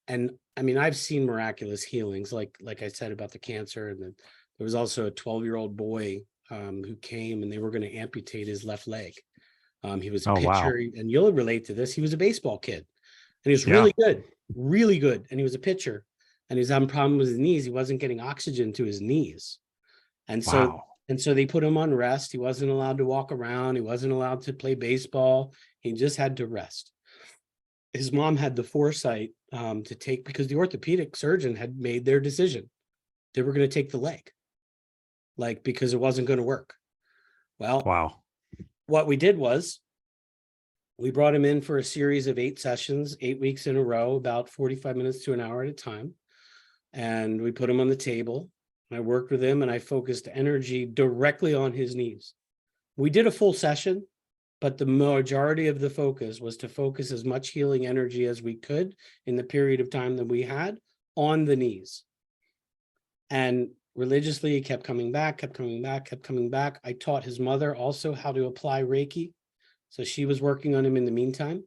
And I mean, I've seen miraculous healings, like I said about the cancer, and then there was also a 12-year-old boy who came, and they were going to amputate his left leg. He was a Oh, pitcher, wow. and you'll relate to this. He was a baseball kid, and he was Yeah. really good, and he was a pitcher, and he was having a problem with his knees. He wasn't getting oxygen to his knees, and so Wow. they put him on rest. He wasn't allowed to walk around. He wasn't allowed to play baseball. He just had to rest. His mom had the foresight to take, because the orthopedic surgeon had made their decision. They were going to take the leg, like, because it wasn't going to work. Well, Wow. what we did was we brought him in for a series of 8 sessions, 8 weeks in a row, about 45 minutes to an hour at a time. And we put him on the table. I worked with him and I focused energy directly on his knees. We did a full session, but the majority of the focus was to focus as much healing energy as we could in the period of time that we had on the knees. And religiously, he kept coming back, kept coming back, kept coming back. I taught his mother also how to apply Reiki. So she was working on him in the meantime.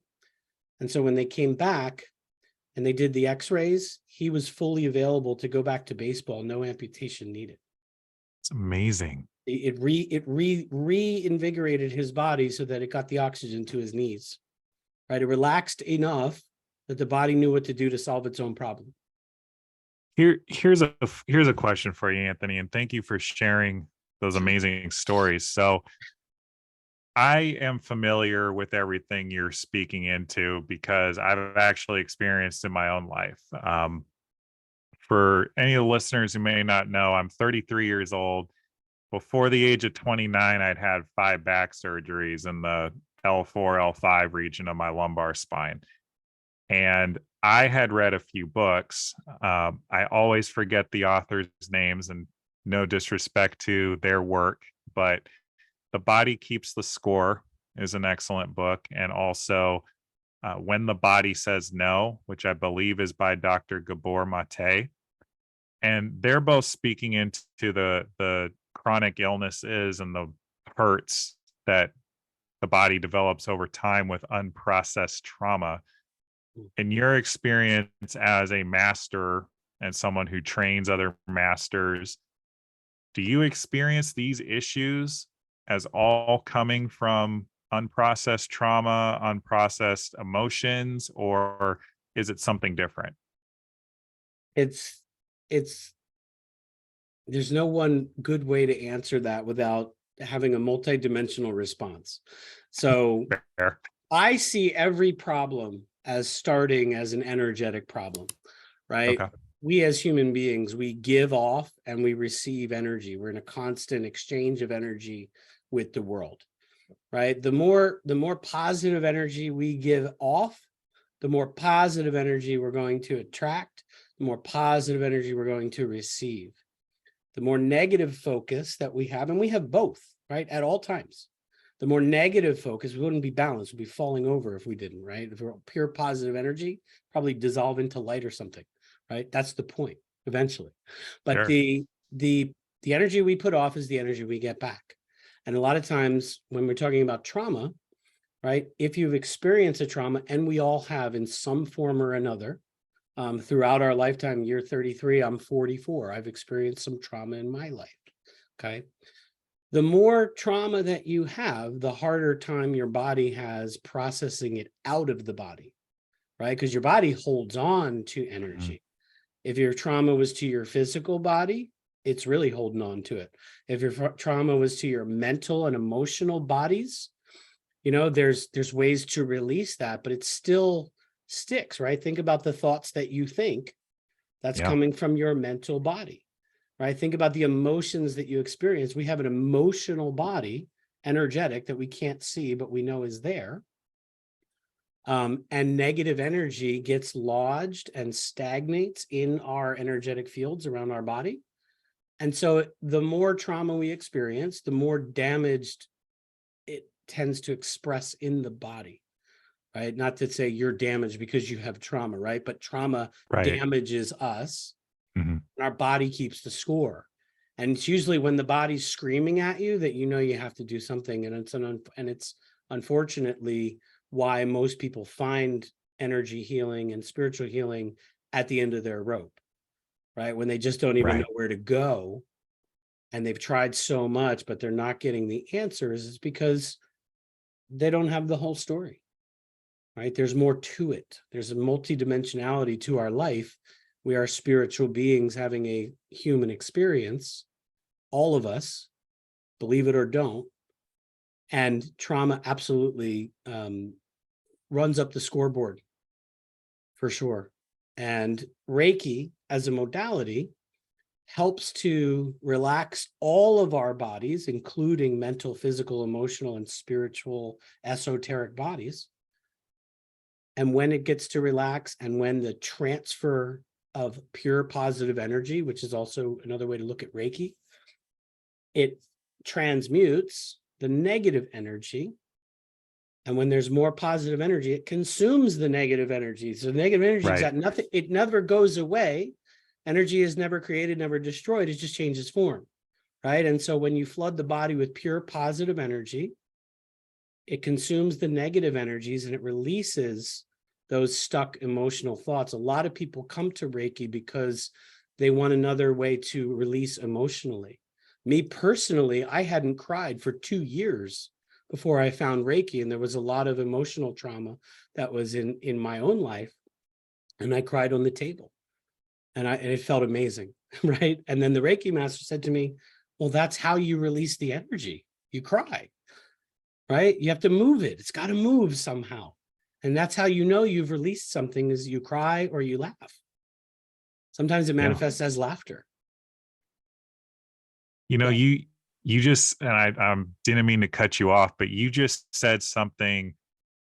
And so when they came back and they did the x-rays, he was fully available to go back to baseball, no amputation needed. It's amazing. It reinvigorated his body so that it got the oxygen to his knees, right? It relaxed enough that the body knew what to do to solve its own problem. Here's a question for you, Anthony, and thank you for sharing those amazing stories. So I am familiar with everything you're speaking into because I've actually experienced in my own life. For any of the listeners who may not know, I'm 33 years old. Before the age of 29, I'd had 5 back surgeries in the L4, L5 region of my lumbar spine. And I had read a few books. I always forget the authors' names, and no disrespect to their work, but The Body Keeps the Score is an excellent book. And also When the Body Says No, which I believe is by Dr. Gabor Mate. And they're both speaking into the chronic illnesses and the hurts that the body develops over time with unprocessed trauma. In your experience as a master and someone who trains other masters, do you experience these issues as all coming from unprocessed trauma, unprocessed emotions, or is it something different? It's there's no one good way to answer that without having a multidimensional response. So Fair. I see every problem as starting as an energetic problem, right? Okay. We as human beings, we give off and we receive energy. We're in a constant exchange of energy with the world, right? The more positive energy we give off, the more positive energy we're going to attract, the more positive energy we're going to receive. The more negative focus that we have, and we have both, right, at all times. The more negative focus, we wouldn't be balanced, we'd be falling over if we didn't, right? If we're pure positive energy, probably dissolve into light or something, right? That's the point eventually. But Sure. the energy we put off is the energy we get back. And a lot of times when we're talking about trauma, right, if you've experienced a trauma, and we all have in some form or another, throughout our lifetime, you're 33, I'm 44. I've experienced some trauma in my life, okay? The more trauma that you have, the harder time your body has processing it out of the body, right? Because your body holds on to Mhm. energy. If your trauma was to your physical body, it's really holding on to it. If your trauma was to your mental and emotional bodies, there's ways to release that, but it still sticks, right? Think about the thoughts that you think, that's Yeah. coming from your mental body, right? Think about the emotions that you experience. We have an emotional body, energetic, that we can't see, but we know is there. And negative energy gets lodged and stagnates in our energetic fields around our body. And so the more trauma we experience, the more damaged it tends to express in the body, right? Not to say you're damaged because you have trauma, right? But trauma Right. damages us, Mhm. and our body keeps the score. And it's usually when the body's screaming at you that you have to do something. And it's unfortunately why most people find energy healing and spiritual healing at the end of their rope, right? When they just don't even know where to go, and they've tried so much, but they're not getting the answers, is because they don't have the whole story, right? There's more to it. There's a multidimensionality to our life. We are spiritual beings having a human experience, all of us, believe it or don't. And trauma absolutely runs up the scoreboard for sure. And Reiki as a modality helps to relax all of our bodies, including mental, physical, emotional, and spiritual, esoteric bodies. And when it gets to relax, and when the transfer of pure positive energy, which is also another way to look at Reiki, it transmutes the negative energy. And when there's more positive energy, it consumes the negative energy. So the negative energy's got nothing, it never goes away. Energy is never created, never destroyed. It just changes form, right? And so when you flood the body with pure positive energy, it consumes the negative energies and it releases those stuck emotional thoughts. A lot of people come to Reiki because they want another way to release emotionally. Me personally, I hadn't cried for 2 years before I found Reiki, and there was a lot of emotional trauma that was in my own life, and I cried on the table, and it felt amazing, right? And then the Reiki master said to me, well, that's how you release the energy. You cry, right? You have to move it. It's got to move somehow. And that's how you know you've released something, is you cry or you laugh. Sometimes it manifests as laughter. You know, you just, and I didn't mean to cut you off, but you just said something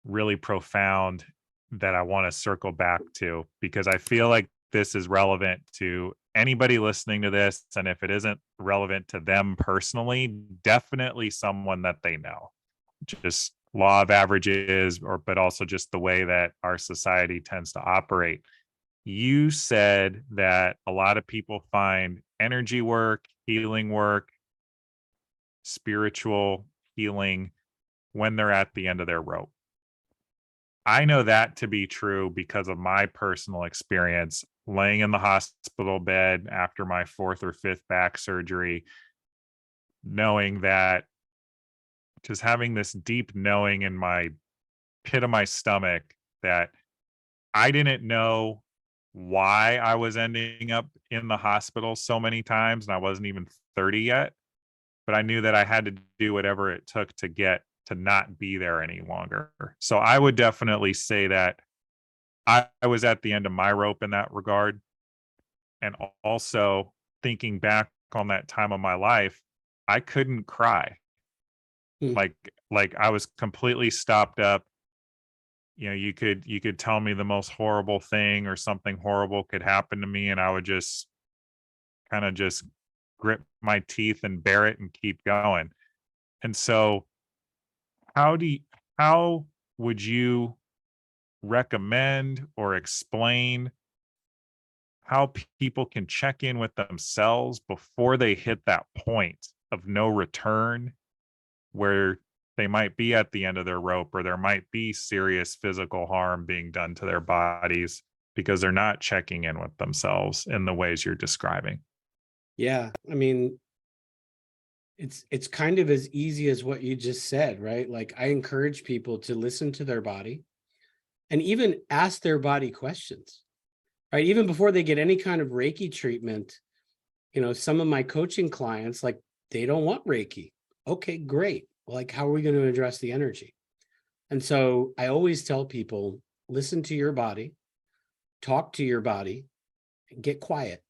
really profound that I want to circle back to, because I feel like this is relevant to anybody listening to this. And if it isn't relevant to them personally, definitely someone that they know. Just law of averages, but also just the way that our society tends to operate. You said that a lot of people find energy work, healing work, spiritual healing when they're at the end of their rope. I know that to be true because of my personal experience laying in the hospital bed after my 4th or 5th back surgery, knowing that, just having this deep knowing in my pit of my stomach that I didn't know why I was ending up in the hospital so many times, and I wasn't even 30 yet, but I knew that I had to do whatever it took to get to not be there any longer. So I would definitely say that I was at the end of my rope in that regard. And also thinking back on that time of my life, I couldn't cry. Like I was completely stopped up. You know, you could tell me the most horrible thing or something horrible could happen to me, and I would just kind of just grit my teeth and bear it and keep going. And so how how would you recommend or explain how people can check in with themselves before they hit that point of no return, where they might be at the end of their rope, or there might be serious physical harm being done to their bodies because they're not checking in with themselves in the ways you're describing? Yeah, I mean, it's kind of as easy as what you just said, right? Like, I encourage people to listen to their body and even ask their body questions, right? Even before they get any kind of Reiki treatment. You know, some of my coaching clients, like, they don't want Reiki. Okay, great. Like, how are we going to address the energy? And so I always tell people, listen to your body, talk to your body, get quiet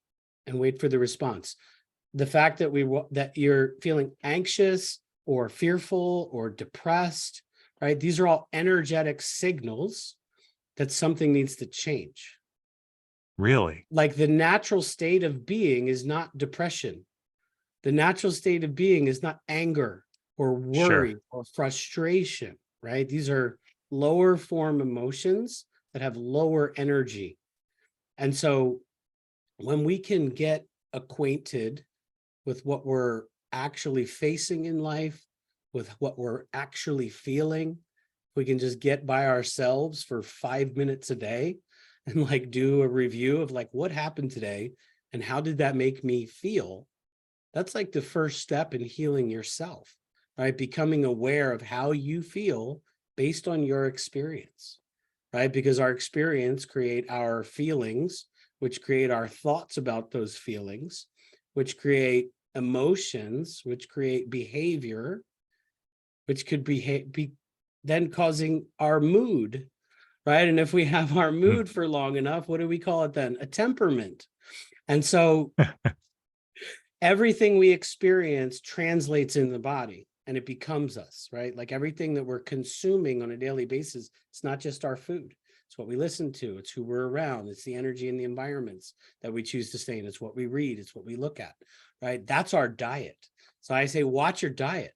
and wait for the response. The fact that that you're feeling anxious or fearful or depressed, right? These are all energetic signals that something needs to change. Really? Like, the natural state of being is not depression. The natural state of being is not anger or worry or frustration, right? These are lower form emotions that have lower energy. And so when we can get acquainted with what we're actually facing in life, with what we're actually feeling, we can just get by ourselves for 5 minutes a day and like do a review of like what happened today and how did that make me feel, that's like the first step in healing yourself, right? Becoming aware of how you feel based on your experience, right? Because our experience create our feelings, which create our thoughts about those feelings, which create emotions, which create behavior, which could be then causing our mood, right? And if we have our mood for long enough, what do we call it then? A temperament. And so everything we experience translates in the body and it becomes us, right? Like everything that we're consuming on a daily basis, it's not just our food. It's what we listen to. It's who we're around. It's the energy and the environments that we choose to stay in. It's what we read. It's what we look at, right? That's our diet. So I say, watch your diet.